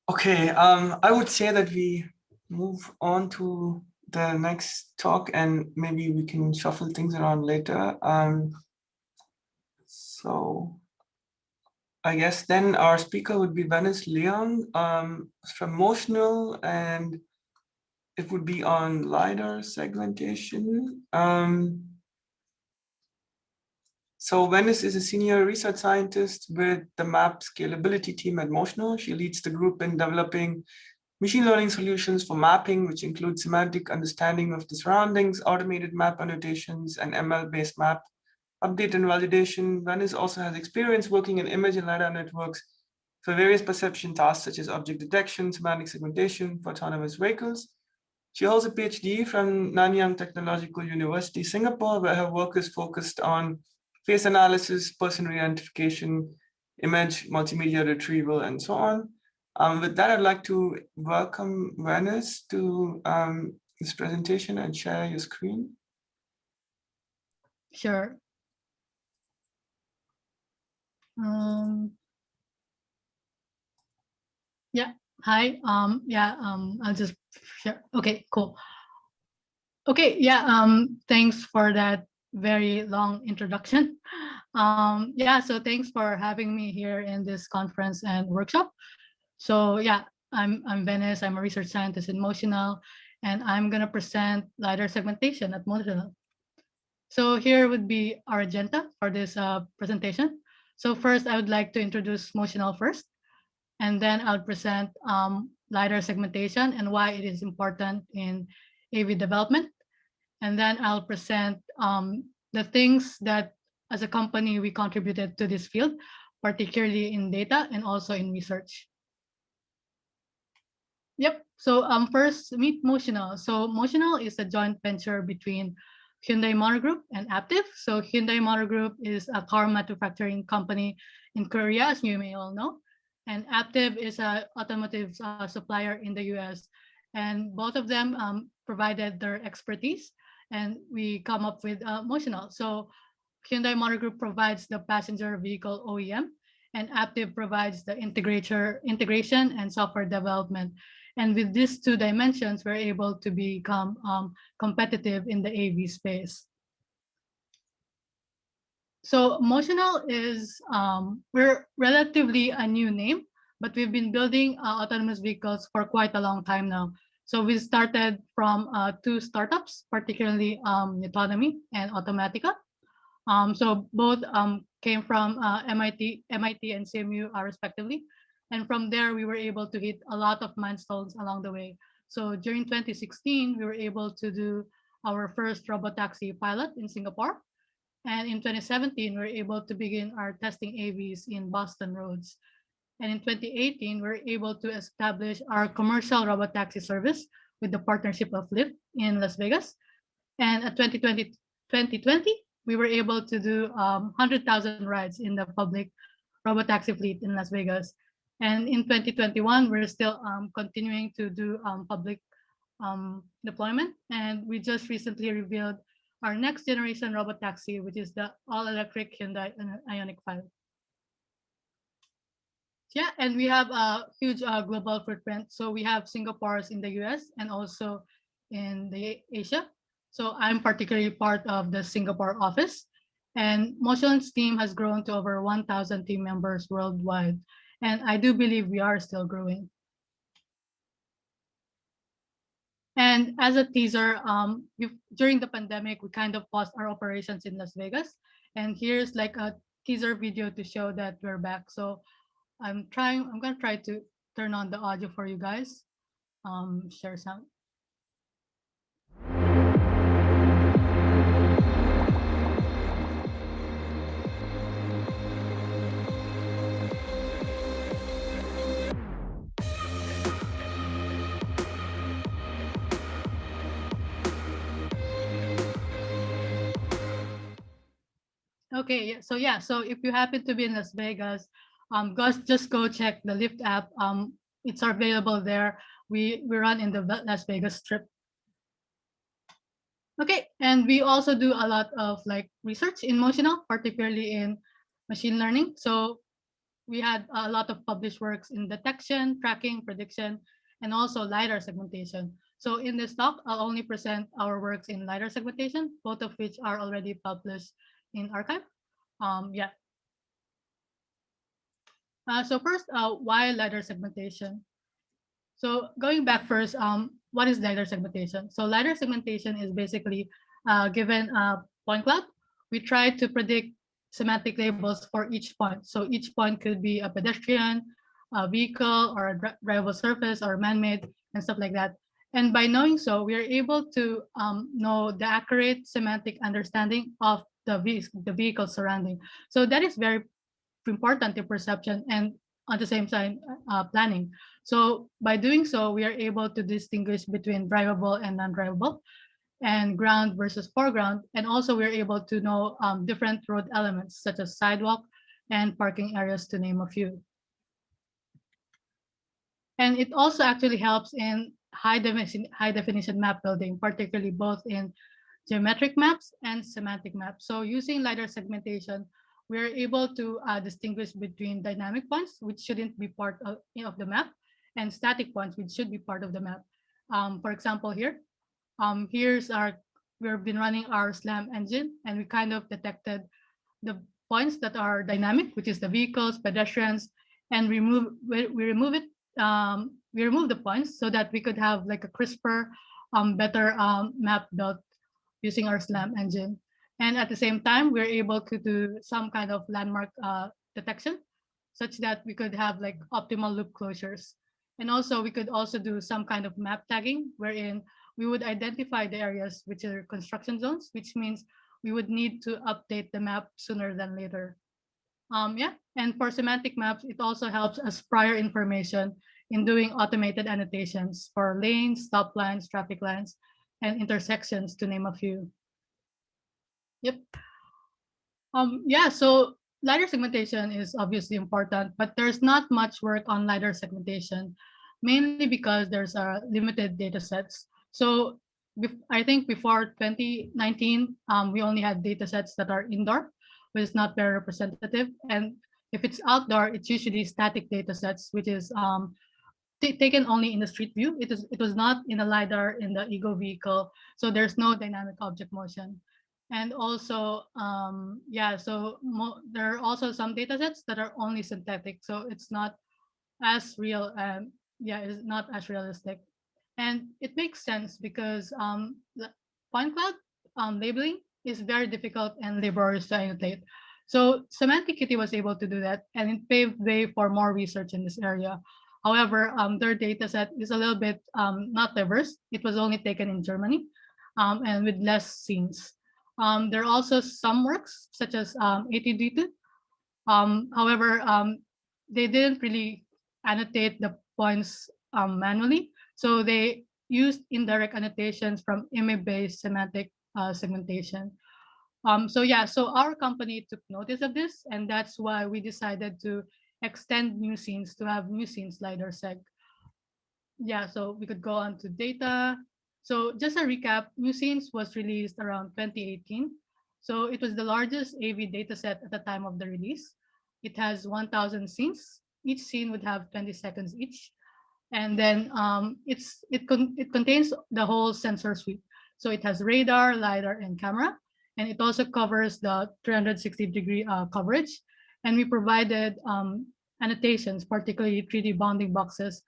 Okay, I would say that we move on to the next talk and maybe we can shuffle things around later. So I guess then our speaker would be Venice Liong from Motional, and it would be on LiDAR segmentation. So Venice is a senior research scientist with the map scalability team at Motional. She leads the group in developing machine learning solutions for mapping, which include semantic understanding of the surroundings, automated map annotations, and ML-based map update and validation. Venice also has experience working in image and LiDAR networks for various perception tasks such as object detection, semantic segmentation for autonomous vehicles. She holds a PhD from Nanyang Technological University, Singapore, where her work is focused on face analysis, person identification, image, multimedia retrieval, and so on. With that, I'd like to welcome Venice to this presentation and share your screen. Sure. Yeah. Hi. I'll just share. Okay. Cool. Okay. Yeah. Thanks for that very long introduction. Yeah. So thanks for having me here in this conference and workshop. So yeah, I'm Venice. I'm a research scientist in Motional, and I'm gonna present LiDAR segmentation at Motional. So here would be our agenda for this presentation. So first, I would like to introduce Motional first, and then I'll present LiDAR segmentation and why it is important in AV development. And then I'll present the things that as a company we contributed to this field, particularly in data and also in research. Yep. So first, meet Motional. So Motional is a joint venture between Hyundai Motor Group and Aptiv. So Hyundai Motor Group is a car manufacturing company in Korea, as you may all know, and Aptiv is an automotive supplier in the US. And both of them provided their expertise, and we come up with Motional. So Hyundai Motor Group provides the passenger vehicle OEM, and Aptiv provides the integration and software development. And with these two dimensions, we're able to become competitive in the AV space. So Motional is, we're relatively a new name, but we've been building autonomous vehicles for quite a long time now. So we started from two startups, particularly Autonomy and Automatica. So both came from MIT and CMU respectively. And from there, we were able to hit a lot of milestones along the way. So during 2016, we were able to do our first robotaxi pilot in Singapore. And in 2017, we were able to begin our testing AVs in Boston roads. And in 2018, we were able to establish our commercial robotaxi service with the partnership of Lyft in Las Vegas. And at 2020, we were able to do 100,000 rides in the public robotaxi fleet in Las Vegas. And in 2021, we're still continuing to do public deployment. And we just recently revealed our next generation robotaxi, which is the all-electric Hyundai Ioniq 5. Yeah, and we have a huge global footprint. So we have Singapore's in the US and also in the Asia. So I'm particularly part of the Singapore office, and Motion's team has grown to over 1,000 team members worldwide. And I do believe we are still growing. And as a teaser, during the pandemic, we kind of paused our operations in Las Vegas. And here's like a teaser video to show that we're back. So I'm gonna try to turn on the audio for you guys. Share sound. Okay, yeah, so if you happen to be in Las Vegas, just go check the Lyft app. It's available there. We run in the Las Vegas Strip. Okay, and we also do a lot of like research in Motional, particularly in machine learning. So we had a lot of published works in detection, tracking, prediction, and also LiDAR segmentation. So in this talk, I'll only present our works in LiDAR segmentation, both of which are already published in arXiv. Yeah. So first, why LiDAR segmentation? So going back first, what is LiDAR segmentation? So LiDAR segmentation is basically given a point cloud. We try to predict semantic labels for each point. So each point could be a pedestrian, a vehicle, or a drivable surface, or man-made, and stuff like that. And by knowing so, we are able to know the accurate semantic understanding of the vehicle surrounding. So that is very important in perception and at the same time planning. So by doing so, we are able to distinguish between drivable and non-drivable and ground versus foreground. And also we're able to know different road elements such as sidewalk and parking areas to name a few. And it also actually helps in high definition map building, particularly both in geometric maps and semantic maps. So using LiDAR segmentation, we're able to distinguish between dynamic points, which shouldn't be part of the map, and static points, which should be part of the map. For example, here's we've been running our SLAM engine, and we kind of detected the points that are dynamic, which is the vehicles, pedestrians, and we remove the points so that we could have like a crisper, better map built using our SLAM engine. And at the same time, we're able to do some kind of landmark detection such that we could have like optimal loop closures. And also we could also do some kind of map tagging wherein we would identify the areas which are construction zones, which means we would need to update the map sooner than later. Yeah, and for semantic maps, it also helps us prior information in doing automated annotations for lanes, stop lines, traffic lines, and intersections, to name a few. Yep. Yeah, so LiDAR segmentation is obviously important, but there's not much work on LiDAR segmentation, mainly because there's limited data sets. So I think before 2019, we only had data sets that are indoor, which is not very representative. And if it's outdoor, it's usually static data sets, which is taken only in the street view. It was not in a LiDAR in the ego vehicle, so there's no dynamic object motion. And also, yeah, so there are also some data sets that are only synthetic, so it's not as real, and yeah, it's not as realistic. And it makes sense because the point cloud labeling is very difficult and laborious to annotate. So Semantic Kitty was able to do that, and it paved way for more research in this area. However, their data set is a little bit not diverse. It was only taken in Germany and with less scenes. There are also some works such as ATD2. However, they didn't really annotate the points manually. So they used indirect annotations from image-based semantic segmentation. So yeah, so our company took notice of this, and that's why we decided to extend nuScenes to have nuScenes-lidarseg. Yeah, so we could go on to data. So just a recap, nuScenes was released around 2018. So it was the largest AV dataset at the time of the release. It has 1,000 scenes. Each scene would have 20 seconds each. And then it contains the whole sensor suite. So it has radar, LiDAR, and camera. And it also covers the 360-degree coverage. And we provided annotations, particularly 3D bounding boxes,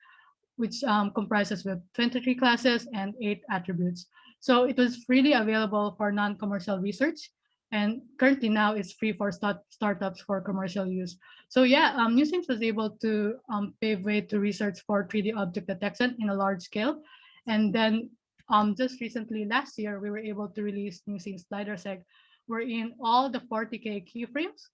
which comprises with 23 classes and 8 attributes. So it was freely available for non-commercial research, and currently now it's free for startups for commercial use. So yeah, nuScenes was able to pave way to research for 3D object detection in a large scale. And then just recently, last year, we were able to release nuScenes-lidarseg, wherein all the 40K keyframes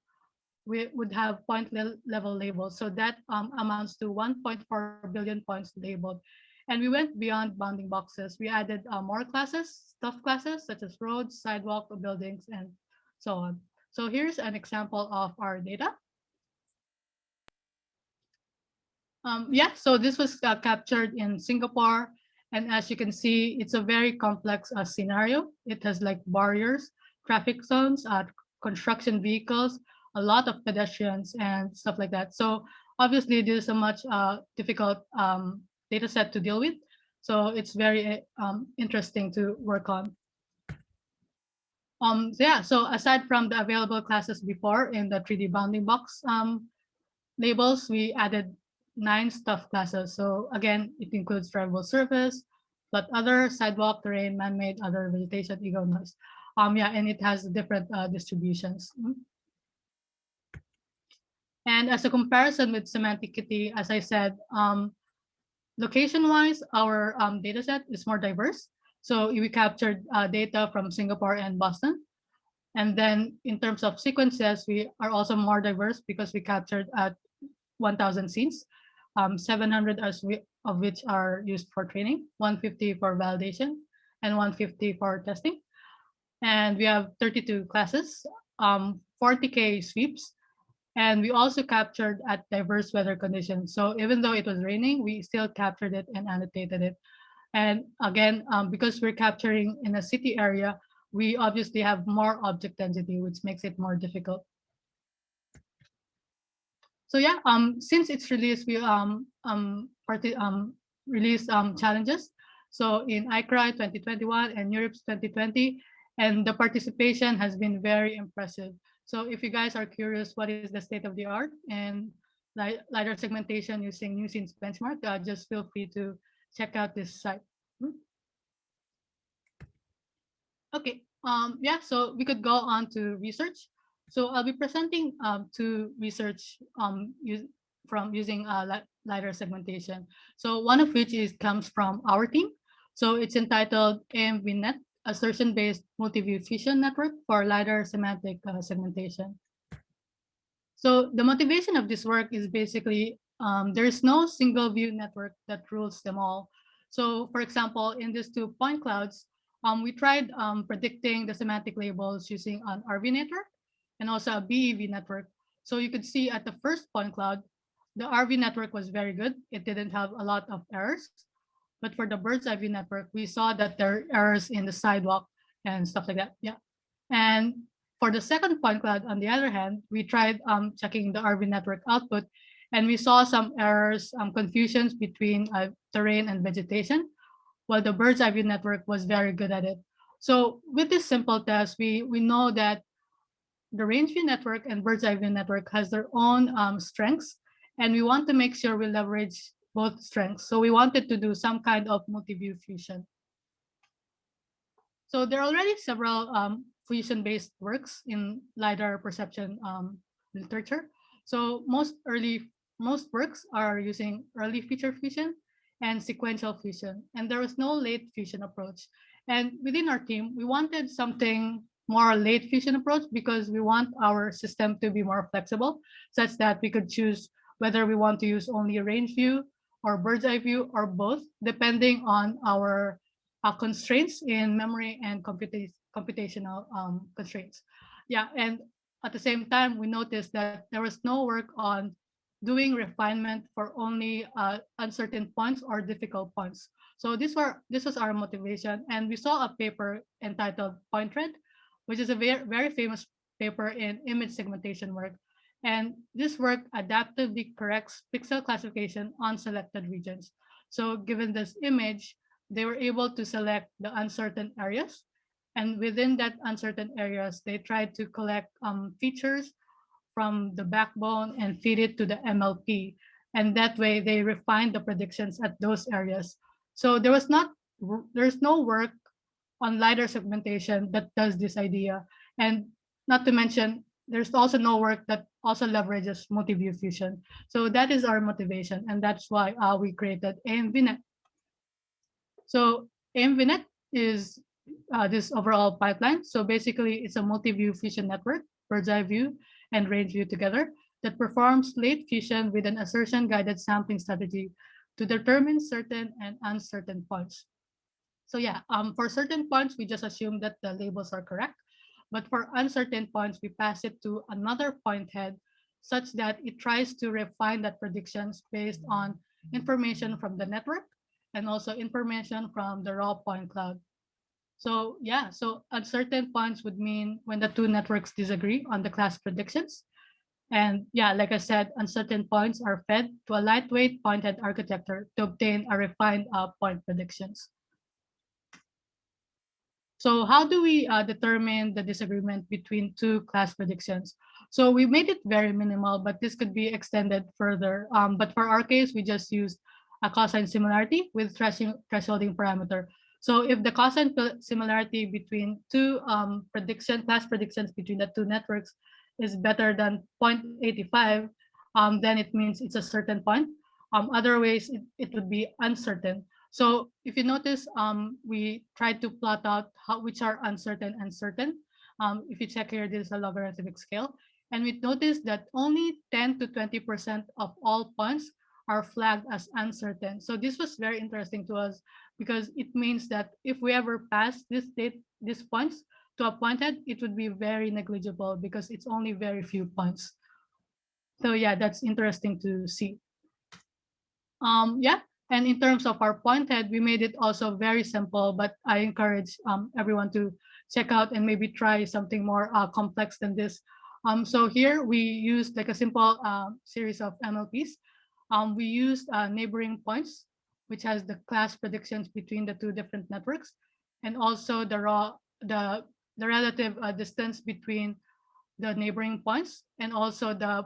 we would have point level labels. So that amounts to 1.4 billion points labeled. And we went beyond bounding boxes. We added more classes, stuff classes, such as roads, sidewalk, buildings, and so on. So here's an example of our data. Yeah, so this was captured in Singapore. And as you can see, it's a very complex scenario. It has like barriers, traffic zones, construction vehicles, a lot of pedestrians and stuff like that. So obviously, this is a much difficult data set to deal with. So it's very interesting to work on. So yeah, so aside from the available classes before in the 3D bounding box labels, we added 9 stuff classes. So again, it includes drivable surface, but other sidewalk, terrain, man-made, other vegetation, ego, noise. Yeah, and it has different distributions. And as a comparison with Semantic Kitty, as I said, location-wise, our data set is more diverse. So we captured data from Singapore and Boston. And then in terms of sequences, we are also more diverse because we captured 1,000 scenes, 700 of which are used for training, 150 for validation, and 150 for testing. And we have 32 classes, 40K sweeps, and we also captured at diverse weather conditions. So even though it was raining, we still captured it and annotated it. And again, because we're capturing in a city area, we obviously have more object density, which makes it more difficult. So yeah, since its release, we released challenges. So in ICRI 2021 and Europe's 2020, and the participation has been very impressive. So if you guys are curious, what is the state of the art and LiDAR segmentation using nuScenes benchmark, just feel free to check out this site. Okay, yeah, so we could go on to research. So I'll be presenting two research from using LiDAR segmentation. So one of which comes from our team. So it's entitled AMVNet, Assertion-Based Multi-View Fusion Network for LiDAR Semantic Segmentation. So the motivation of this work is basically there's no single view network that rules them all. So for example, in these 2 point clouds, we tried predicting the semantic labels using an RV network and also a BEV network. So you could see at the first point cloud, the RV network was very good. It didn't have a lot of errors. But for the bird's eye view network, we saw that there are errors in the sidewalk and stuff like that. Yeah. And for the second point cloud, on the other hand, we tried checking the RV network output, and we saw some errors, confusions between terrain and vegetation, while the bird's eye view network was very good at it. So with this simple test, we know that the range view network and bird's eye view network has their own strengths, and we want to make sure we leverage both strengths. So we wanted to do some kind of multi-view fusion. So there are already several fusion-based works in LiDAR perception literature. So most works are using early feature fusion and sequential fusion, and there was no late fusion approach. And within our team, we wanted something more late fusion approach because we want our system to be more flexible, such that we could choose whether we want to use only a range view or bird's eye view or both, depending on our constraints in memory and computational constraints. Yeah, and at the same time, we noticed that there was no work on doing refinement for only uncertain points or difficult points. So this was our motivation, and we saw a paper entitled Point Red, which is a very famous paper in image segmentation work. And this work adaptively corrects pixel classification on selected regions. So given this image, they were able to select the uncertain areas. And within that uncertain areas, they tried to collect features from the backbone and feed it to the MLP. And that way they refined the predictions at those areas. So there's no work on LiDAR segmentation that does this idea. And not to mention, there's also no work that also leverages multi-view fusion. So that is our motivation, and that's why we created AMVNet. So AMVNet is this overall pipeline. So basically, it's a multi-view fusion network, bird's eye view and range view together, that performs late fusion with an assertion-guided sampling strategy to determine certain and uncertain points. So yeah, for certain points, we just assume that the labels are correct. But for uncertain points, we pass it to another point head such that it tries to refine that predictions based on information from the network and also information from the raw point cloud. So yeah, so uncertain points would mean when the two networks disagree on the class predictions. And yeah, like I said, uncertain points are fed to a lightweight pointed architecture to obtain a refined point predictions. So how do we determine the disagreement between two class predictions? So we made it very minimal, but this could be extended further. But for our case, we just used a cosine similarity with thresholding parameter. So if the cosine similarity between two class predictions between the two networks is better than 0.85, then it means it's a certain point. Other ways, it would be uncertain. So if you notice, we tried to plot out which are uncertain and certain. If you check here, this is a logarithmic scale. And we noticed that only 10 to 20% of all points are flagged as uncertain. So this was very interesting to us because it means that if we ever pass these points to a pointhead, it would be very negligible because it's only very few points. So yeah, that's interesting to see. Yeah, and in terms of our pointhead, we made it also very simple, but I encourage everyone to check out and maybe try something more complex than this. So here we used like a simple series of MLPs. We used neighboring points, which has the class predictions between the two different networks, and also the relative distance between the neighboring points and also the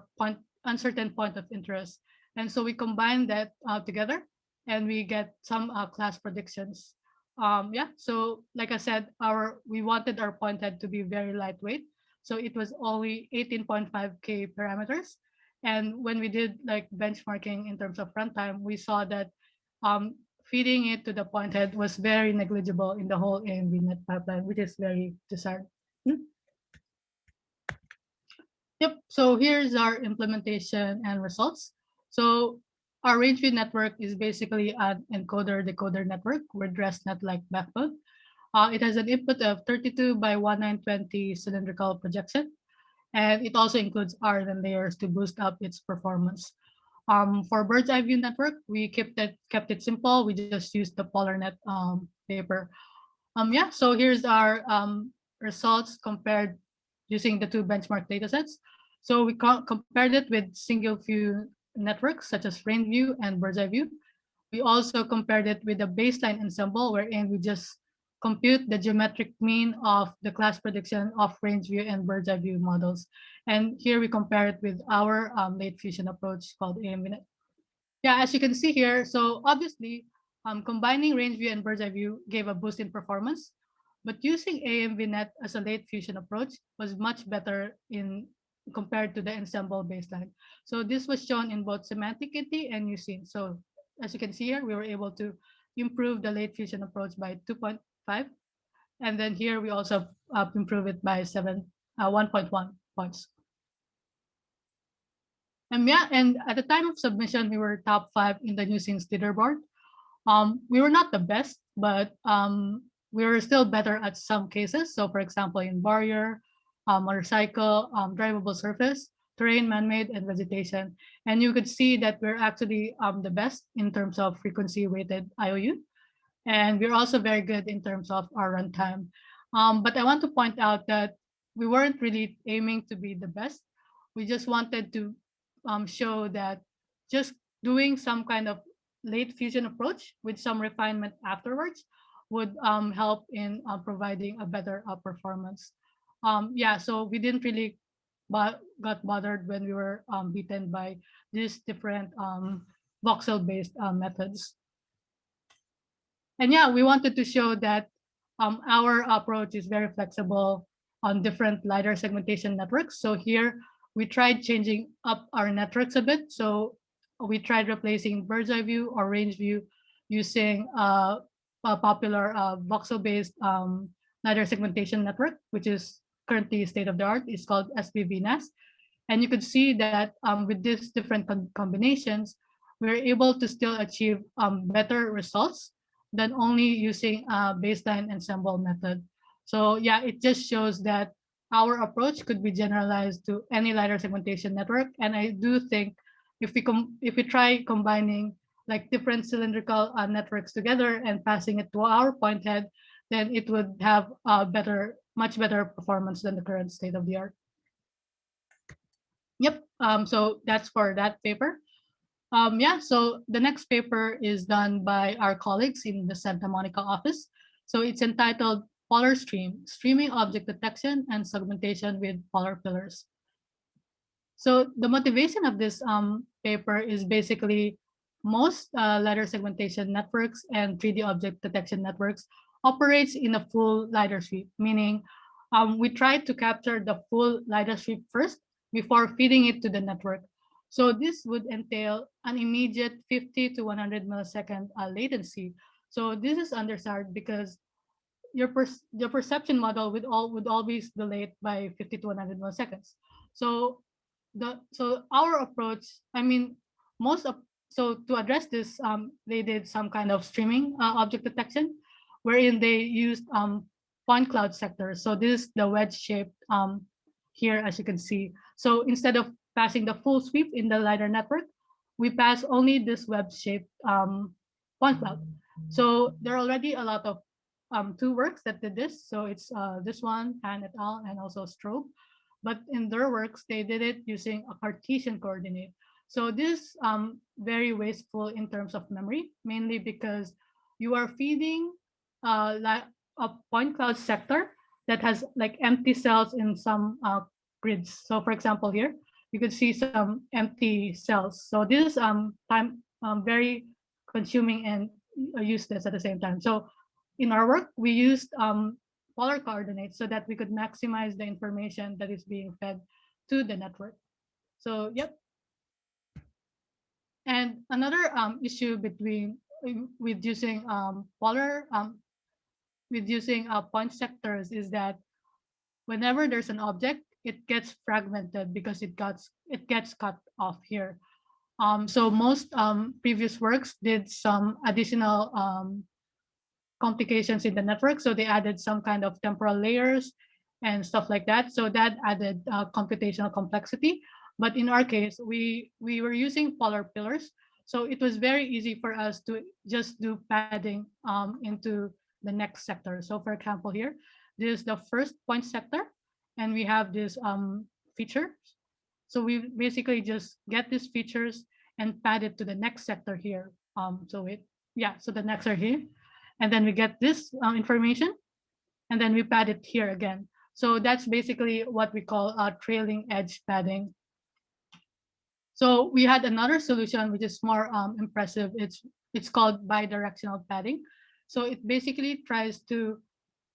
uncertain point of interest. And so we combine that together and we get some class predictions. Yeah, so like I said, we wanted our pointhead to be very lightweight. So it was only 18.5K parameters. And when we did like benchmarking in terms of runtime, we saw that um, feeding it to the pointhead was very negligible in the whole AMVNet pipeline, which is very desired. Yep, so here's our implementation and results. So our rangeview network is basically an encoder-decoder network with ResNet-like backbone. It has an input of 32 by 1920 cylindrical projection, and it also includes RNN layers to boost up its performance. For bird's eye view network, we kept it simple. We just used the PolarNet paper. Yeah, so here's our results compared using the two benchmark datasets. So we compared it with single view networks such as RainView and Bird's Eye View. We also compared it with a baseline ensemble wherein we just compute the geometric mean of the class prediction of RangeView and Bird's Eye View models. And here we compare it with our late fusion approach called AMVNet. Yeah, as you can see here, so obviously combining RangeView and Bird's Eye View gave a boost in performance, but using AMVNet as a late fusion approach was much better in compared to the ensemble baseline. So this was shown in both semantic KT and nuScenes. So as you can see here, we were able to improve the late fusion approach by 2.5. And then here we also improve it by 1.1 points. Yeah, and at the time of submission, we were top 5 in the nuScenes leaderboard. We were not the best, but we were still better at some cases. So for example, in barrier, motorcycle, drivable surface, terrain, man-made, and vegetation. And you could see that we're actually the best in terms of frequency weighted IOU. And we're also very good in terms of our runtime. But I want to point out that we weren't really aiming to be the best. We just wanted to show that just doing some kind of late fusion approach with some refinement afterwards would help in providing a better performance. Yeah, so we didn't really got bothered when we were beaten by these different voxel-based methods. And yeah, we wanted to show that our approach is very flexible on different LiDAR segmentation networks. So here we tried changing up our networks a bit. So we tried replacing bird's eye view or range view using a popular voxel-based LiDAR segmentation network, which is currently state of the art. It's called SBVNAS. And you could see that with these different combinations, we're able to still achieve better results than only using a baseline ensemble method. So yeah, it just shows that our approach could be generalized to any LiDAR segmentation network. And I do think if we try combining like different cylindrical networks together and passing it to our point head, then it would have much better performance than the current state of the art. Yep. So that's for that paper. Yeah, so the next paper is done by our colleagues in the Santa Monica office. So it's entitled Polar Stream, Streaming Object Detection and Segmentation with Polar Pillars. So the motivation of this paper is basically most LiDAR segmentation networks and 3D object detection networks operates in a full LiDAR sweep, meaning we try to capture the full LiDAR sweep first before feeding it to the network. So this would entail an immediate 50 to 100 millisecond latency. So this is understood because your perception model would always delay it by 50 to 100 milliseconds. So our approach, I mean, most of so to address this, they did some kind of streaming object detection, wherein they used point cloud sectors. So this is the wedge shape here, as you can see. So instead of passing the full sweep in the LiDAR network, we pass only this web shaped point cloud. So there are already a lot of two works that did this. So it's this one, Han et al., and also Strobe. But in their works, they did it using a Cartesian coordinate. So this very wasteful in terms of memory, mainly because you are feeding like a point cloud sector that has like empty cells in some grids. So for example, here you could see some empty cells. So this is time very consuming and useless at the same time. So in our work, we used polar coordinates so that we could maximize the information that is being fed to the network. So, yep. And another issue with using polar with using point sectors is that whenever there's an object, it gets fragmented because it gets cut off here. So most previous works did some additional complications in the network. So they added some kind of temporal layers and stuff like that. So that added computational complexity. But in our case, we were using polar pillars. So it was very easy for us to just do padding into the next sector. So for example, here, this is the first point sector, and we have this feature. So we basically just get these features and pad it to the next sector here. So the next are here, and then we get this information, and then we pad it here again. So that's basically what we call trailing edge padding. So we had another solution which is more impressive. It's called bidirectional padding. So it basically tries to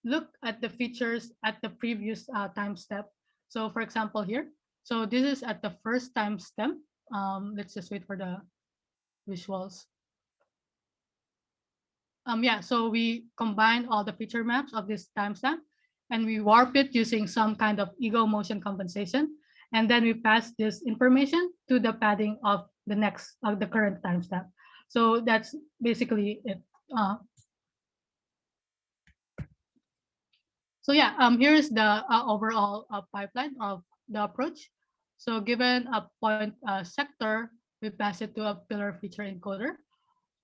look at the features at the previous time step. So for example here, so this is at the first time step. Let's just wait for the visuals. Yeah, so we combine all the feature maps of this timestamp and we warp it using some kind of ego motion compensation. And then we pass this information to the padding of the current timestamp. So that's basically it. So yeah, here's the overall pipeline of the approach. So given a point sector, we pass it to a pillar feature encoder,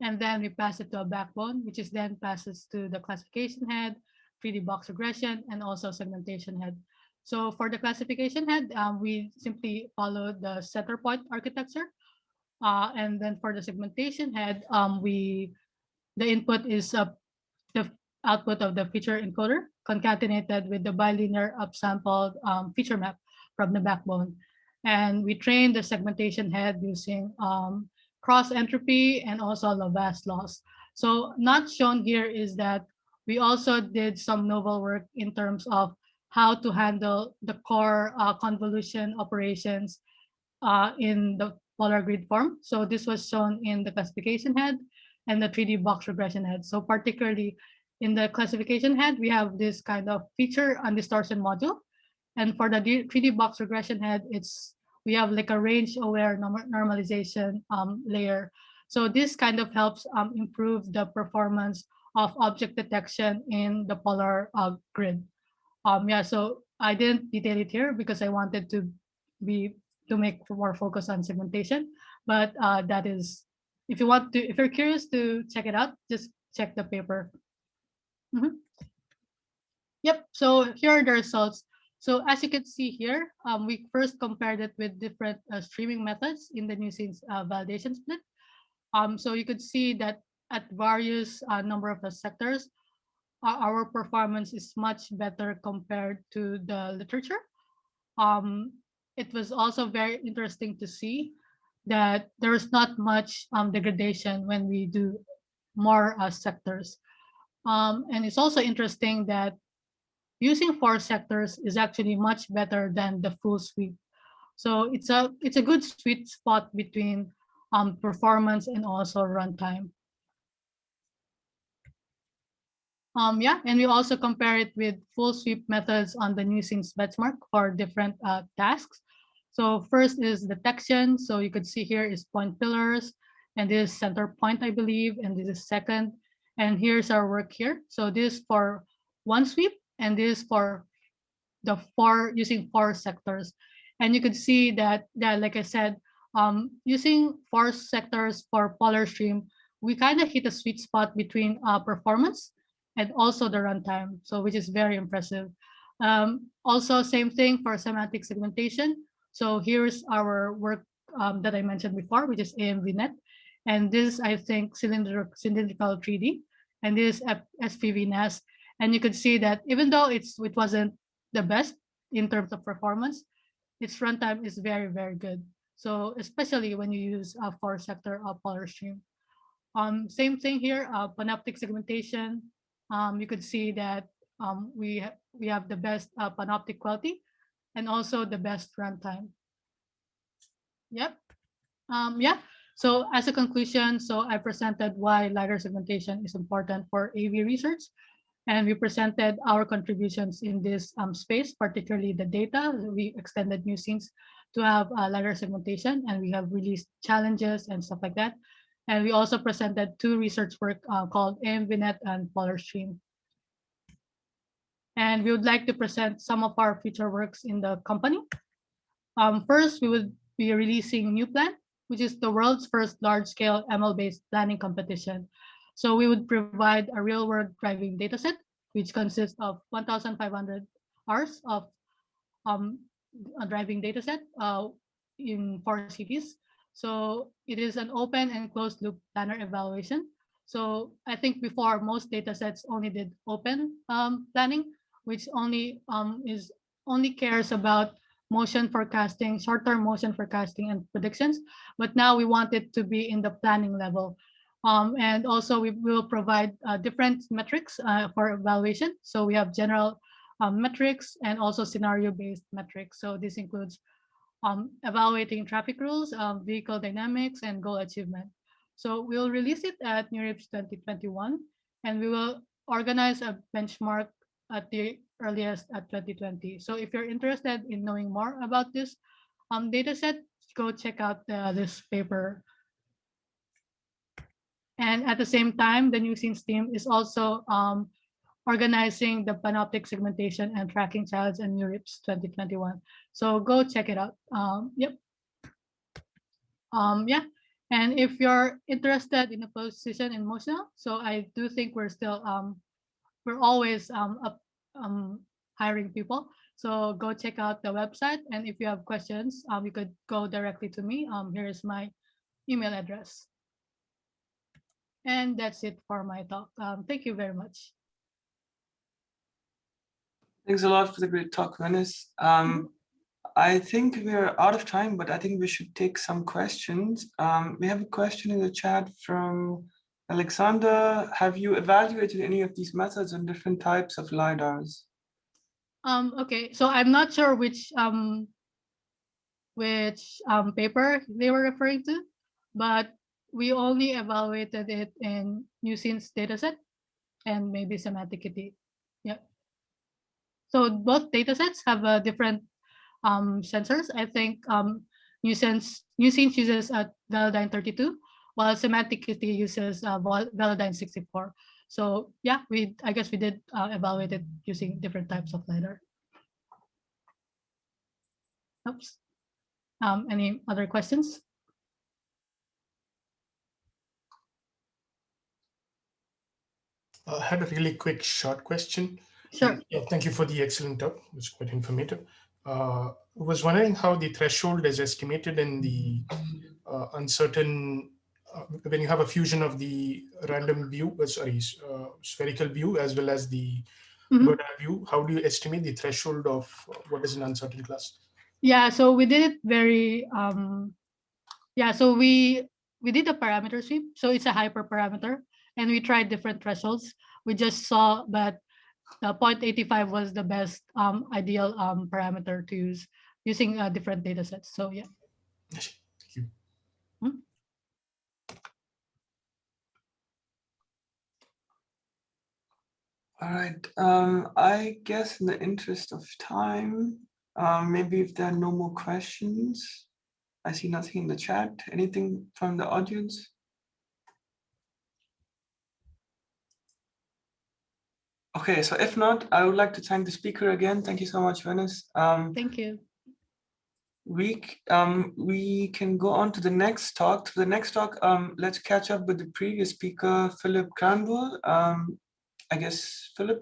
and then we pass it to a backbone, which is then passes to the classification head, 3D box regression, and also segmentation head. So for the classification head, we simply follow the center point architecture. And then for the segmentation head, the input is the output of the feature encoder concatenated with the bilinear upsampled feature map from the backbone. And we train the segmentation head using cross entropy and also Lavasse laws. So not shown here is that we also did some novel work in terms of how to handle the core convolution operations in the polar grid form. So this was shown in the classification head and the 3D box regression head. So particularly in the classification head, we have this kind of feature and distortion module. And for the 3D box regression head, we have like a range aware normalization layer. So this kind of helps improve the performance of object detection in the polar grid. Yeah, so I didn't detail it here because I wanted to make more focus on segmentation. But that is, if you're curious to check it out, just check the paper. Mhm. Yep. So here are the results. So as you can see here, we first compared it with different streaming methods in the nuScenes validation split. So you could see that at various number of sectors, our performance is much better compared to the literature. Um, it was also very interesting to see that there is not much degradation when we do more sectors. And it's also interesting that using 4 sectors is actually much better than the full sweep. So it's a good sweet spot between performance and also runtime. Yeah, and we also compare it with full sweep methods on the nuScenes benchmark for different tasks. So first is detection. So you could see here is point pillars, and this is center point, I believe, and this is second. And here's our work here. So this is for one sweep, and this is for the using 4 sectors. And you could see that like I said, using 4 sectors for polar stream, we kind of hit a sweet spot between performance and also the runtime, so which is very impressive. Also, same thing for semantic segmentation. So here's our work that I mentioned before, which is AMVNet. And this, I think, cylindrical 3D, and this SPVNAS. And you could see that even though it wasn't the best in terms of performance, its runtime is very, very good. So especially when you use a 4 sector polar stream. Same thing here, panoptic segmentation. You could see that we have the best panoptic quality and also the best runtime. Yep. Yeah. So as a conclusion, so I presented why LiDAR segmentation is important for AV research. And we presented our contributions in this space, particularly the data. We extended nuScenes to have LiDAR segmentation, and we have released challenges and stuff like that. And we also presented 2 research work called AMVNet and Polar Stream. And we would like to present some of our future works in the company. First, we would be releasing nuPlan, which is the world's first large-scale ML-based planning competition. So we would provide a real-world driving dataset, which consists of 1,500 hours of a driving dataset in 4 cities. So it is an open and closed loop planner evaluation. So I think before most datasets only did open planning, which only cares about motion forecasting, short-term motion forecasting and predictions. But now we want it to be in the planning level. And also we will provide different metrics for evaluation. So we have general metrics and also scenario-based metrics. So this includes evaluating traffic rules, vehicle dynamics, and goal achievement. So we'll release it at NeurIPS 2021, and we will organize a benchmark at the earliest at 2020. So if you're interested in knowing more about this dataset, go check out this paper. And at the same time, the nuScenes team is also organizing the panoptic segmentation and tracking challenge in NeurIPS 2021. So go check it out. Yep. Yeah. And if you're interested in a position in Motional, so I do think we're still we're always hiring people. So go check out the website, and if you have questions, you could go directly to me. Here is my email address. And that's it for my talk. Thank you very much. Thanks a lot for the great talk, Venice. I think we're out of time, but I think we should take some questions. We have a question in the chat from Alexander. Have you evaluated any of these methods on different types of LiDARs? Okay, so I'm not sure which paper they were referring to, but we only evaluated it in nuScenes dataset and maybe semanticity. Yeah. So both datasets have different sensors. I think nuScenes uses Velodyne 32, while semanticity uses Velodyne 64. So yeah, I guess we did evaluate it using different types of LiDAR. Oops. Any other questions? I had a really quick short question. Sure. Yeah, thank you for the excellent talk. It was quite informative. Was wondering how the threshold is estimated in the uncertain, when you have a fusion of the random view, spherical view, as well as the bird eye view. How do you estimate the threshold of what is an uncertain class? Yeah, so we did it very so we did a parameter sweep. So it's a hyperparameter, and we tried different thresholds. We just saw that the 0.85 was the best ideal parameter to use using different data sets. So yeah. Thank you. All right. I guess in the interest of time, maybe if there are no more questions, I see nothing in the chat. Anything from the audience? Okay, so if not, I would like to thank the speaker again. Thank you so much, Venice. Thank you. We can go on to the next talk. To the next talk, let's catch up with the previous speaker, Philip Cranwell. I guess Philip.